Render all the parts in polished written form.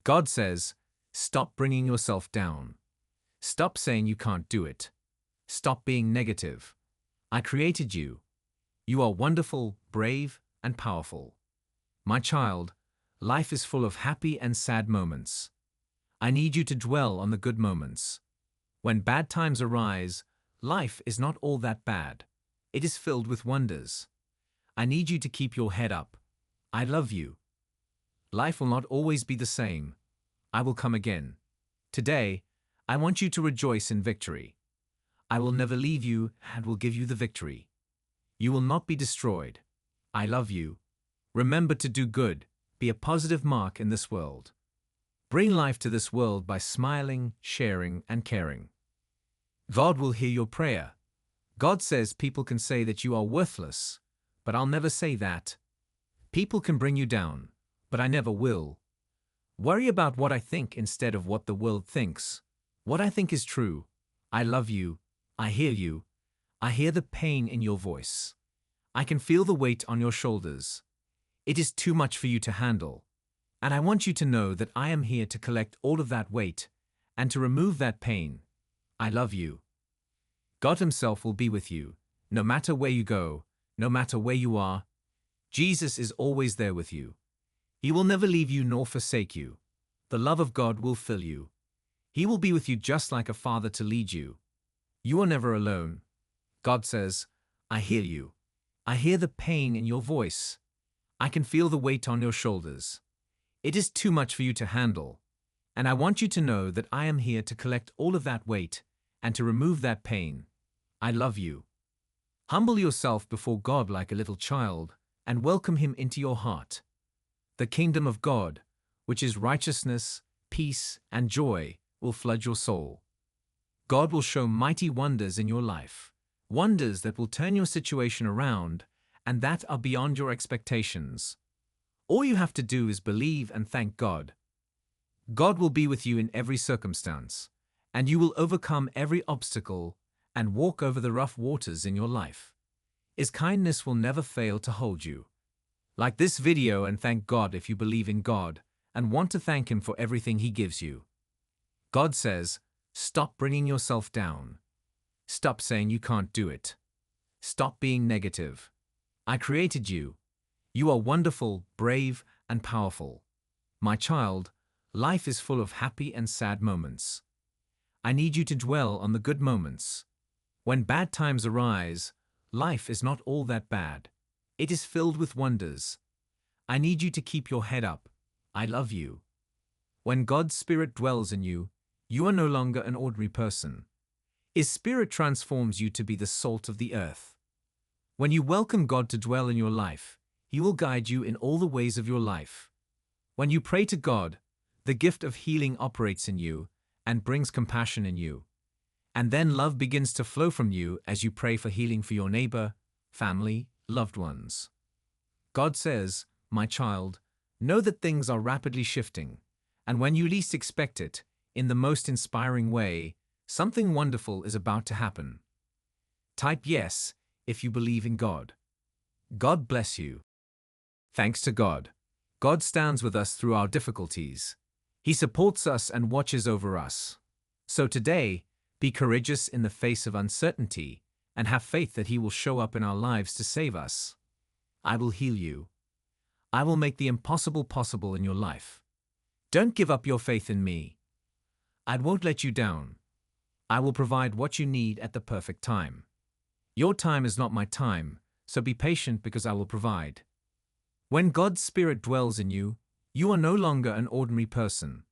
God says, stop bringing yourself down. Stop saying you can't do it. Stop being negative. I created you. You are wonderful, brave, and powerful. My child, life is full of happy and sad moments. I need you to dwell on the good moments. When bad times arise, life is not all that bad. It is filled with wonders. I need you to keep your head up. I love you. Life will not always be the same. I will come again. Today, I want you to rejoice in victory. I will never leave you and will give you the victory. You will not be destroyed. I love you. Remember to do good. Be a positive mark in this world. Bring life to this world by smiling, sharing, and caring. God will hear your prayer. God says people can say that you are worthless, but I'll never say that. People can bring you down, but I never will. Worry about what I think instead of what the world thinks. What I think is true. I love you. I hear you. I hear the pain in your voice. I can feel the weight on your shoulders. It is too much for you to handle. And I want you to know that I am here to collect all of that weight and to remove that pain. I love you. God Himself will be with you, no matter where you go, no matter where you are. Jesus is always there with you. He will never leave you nor forsake you. The love of God will fill you. He will be with you just like a father to lead you. You are never alone. God says, I hear you. I hear the pain in your voice. I can feel the weight on your shoulders. It is too much for you to handle. And I want you to know that I am here to collect all of that weight and to remove that pain. I love you. Humble yourself before God like a little child and welcome Him into your heart. The kingdom of God, which is righteousness, peace, and joy, will flood your soul. God will show mighty wonders in your life, wonders that will turn your situation around and that are beyond your expectations. All you have to do is believe and thank God. God will be with you in every circumstance, and you will overcome every obstacle and walk over the rough waters in your life. His kindness will never fail to hold you. Like this video and thank God if you believe in God and want to thank Him for everything He gives you. God says, stop bringing yourself down. Stop saying you can't do it. Stop being negative. I created you. You are wonderful, brave, and powerful. My child, life is full of happy and sad moments. I need you to dwell on the good moments. When bad times arise, life is not all that bad. It is filled with wonders. I need you to keep your head up. I love you. When God's Spirit dwells in you, you are no longer an ordinary person. His Spirit transforms you to be the salt of the earth. When you welcome God to dwell in your life, He will guide you in all the ways of your life. When you pray to God, the gift of healing operates in you and brings compassion in you. And then love begins to flow from you as you pray for healing for your neighbor, family, loved ones. God says, my child, know that things are rapidly shifting, and when you least expect it, in the most inspiring way, something wonderful is about to happen. Type yes if you believe in God. God bless you. Thanks to God. God stands with us through our difficulties. He supports us and watches over us. So today, be courageous in the face of uncertainty and have faith that He will show up in our lives to save us. I will heal you. I will make the impossible possible in your life. Don't give up your faith in me. I won't let you down. I will provide what you need at the perfect time. Your time is not my time, so be patient because I will provide. When God's Spirit dwells in you, you are no longer an ordinary person.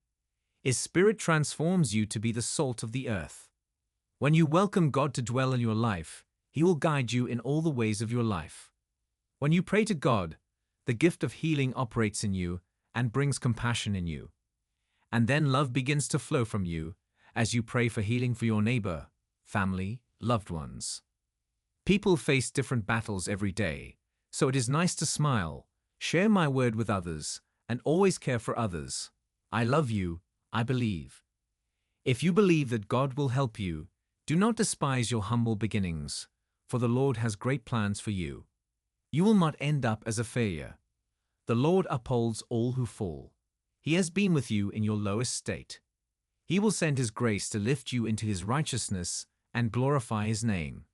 His Spirit transforms you to be the salt of the earth. When you welcome God to dwell in your life, He will guide you in all the ways of your life. When you pray to God, the gift of healing operates in you and brings compassion in you. And then love begins to flow from you as you pray for healing for your neighbor, family, loved ones. People face different battles every day, so it is nice to smile, share my word with others, and always care for others. I love you, I believe. If you believe that God will help you, do not despise your humble beginnings, for the Lord has great plans for you. You will not end up as a failure. The Lord upholds all who fall. He has been with you in your lowest state. He will send His grace to lift you into His righteousness and glorify His name.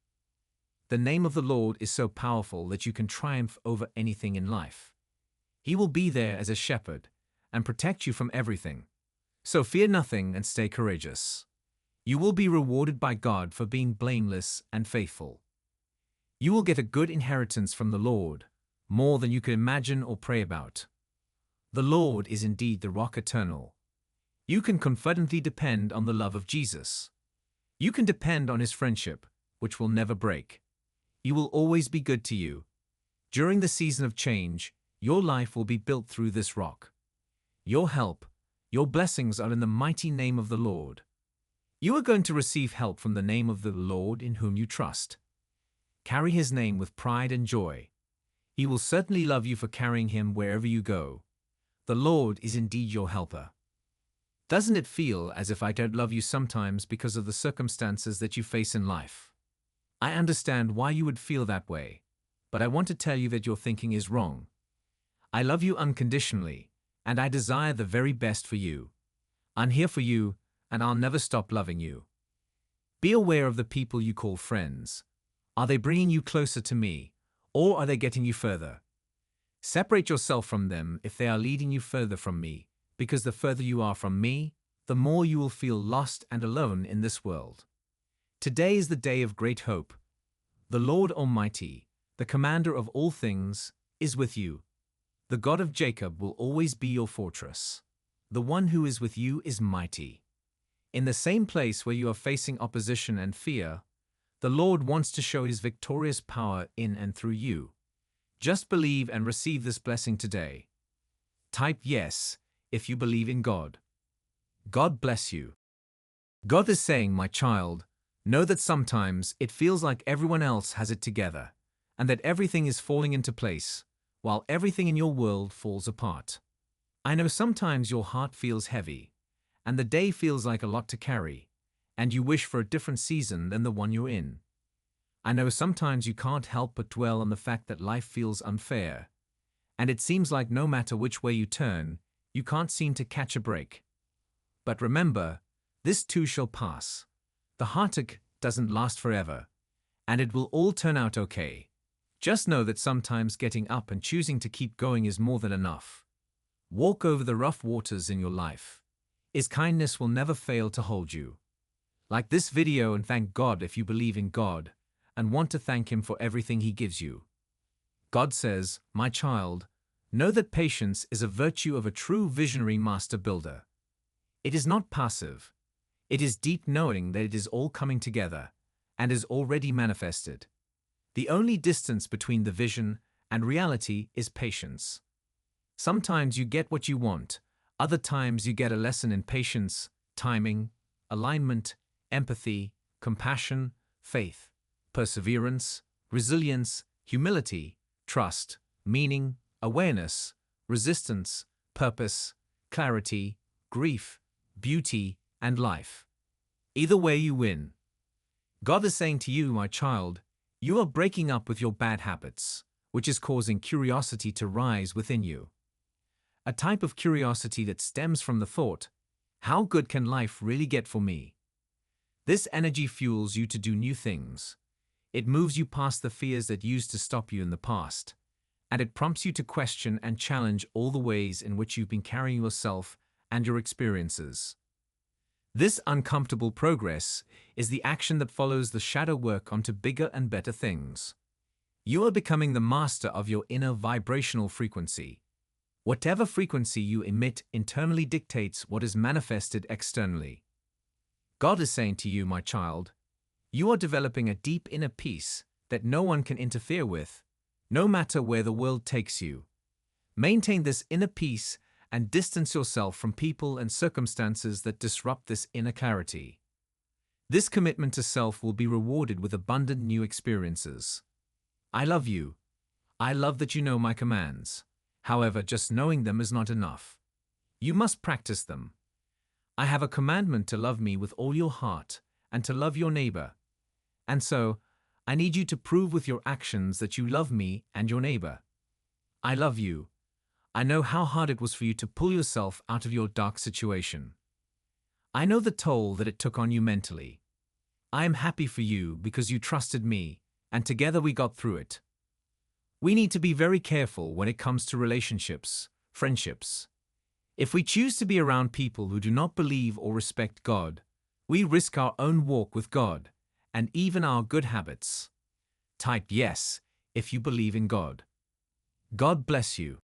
The name of the Lord is so powerful that you can triumph over anything in life. He will be there as a shepherd and protect you from everything. So fear nothing and stay courageous. You will be rewarded by God for being blameless and faithful. You will get a good inheritance from the Lord, more than you could imagine or pray about. The Lord is indeed the rock eternal. You can confidently depend on the love of Jesus. You can depend on His friendship, which will never break. He will always be good to you. During the season of change, your life will be built through this rock. Your help, your blessings are in the mighty name of the Lord. You are going to receive help from the name of the Lord in whom you trust. Carry His name with pride and joy. He will certainly love you for carrying Him wherever you go. The Lord is indeed your helper. Doesn't it feel as if I don't love you sometimes because of the circumstances that you face in life? I understand why you would feel that way, but I want to tell you that your thinking is wrong. I love you unconditionally, and I desire the very best for you. I'm here for you, and I'll never stop loving you. Be aware of the people you call friends. Are they bringing you closer to me, or are they getting you further? Separate yourself from them if they are leading you further from me, because the further you are from me, the more you will feel lost and alone in this world. Today is the day of great hope. The Lord Almighty, the Commander of all things, is with you. The God of Jacob will always be your fortress. The one who is with you is mighty. In the same place where you are facing opposition and fear, the Lord wants to show His victorious power in and through you. Just believe and receive this blessing today. Type yes if you believe in God. God bless you. God is saying, my child, know that sometimes it feels like everyone else has it together, and that everything is falling into place, while everything in your world falls apart. I know sometimes your heart feels heavy, and the day feels like a lot to carry, and you wish for a different season than the one you're in. I know sometimes you can't help but dwell on the fact that life feels unfair, and it seems like no matter which way you turn, you can't seem to catch a break. But remember, this too shall pass. The heartache doesn't last forever, and it will all turn out okay. Just know that sometimes getting up and choosing to keep going is more than enough. Walk over the rough waters in your life. His kindness will never fail to hold you. Like this video and thank God if you believe in God and want to thank Him for everything He gives you. God says, my child, know that patience is a virtue of a true visionary master builder. It is not passive. It is deep knowing that it is all coming together and is already manifested. The only distance between the vision and reality is patience. Sometimes you get what you want, other times you get a lesson in patience, timing, alignment, empathy, compassion, faith, perseverance, resilience, humility, trust, meaning, awareness, resistance, purpose, clarity, grief, beauty, and life. Either way you win. God is saying to you, my child, you are breaking up with your bad habits, which is causing curiosity to rise within you. A type of curiosity that stems from the thought, how good can life really get for me? This energy fuels you to do new things. It moves you past the fears that used to stop you in the past, and it prompts you to question and challenge all the ways in which you've been carrying yourself and your experiences. This uncomfortable progress is the action that follows the shadow work onto bigger and better things. You are becoming the master of your inner vibrational frequency. Whatever frequency you emit internally dictates what is manifested externally. God is saying to you, my child, you are developing a deep inner peace that no one can interfere with, no matter where the world takes you. Maintain this inner peace and distance yourself from people and circumstances that disrupt this inner clarity. This commitment to self will be rewarded with abundant new experiences. I love you. I love that you know my commands. However, just knowing them is not enough. You must practice them. I have a commandment to love me with all your heart and to love your neighbor. And so, I need you to prove with your actions that you love me and your neighbor. I love you. I know how hard it was for you to pull yourself out of your dark situation. I know the toll that it took on you mentally. I am happy for you because you trusted me, and together we got through it. We need to be very careful when it comes to relationships, friendships. If we choose to be around people who do not believe or respect God, we risk our own walk with God, and even our good habits. Type yes if you believe in God. God bless you.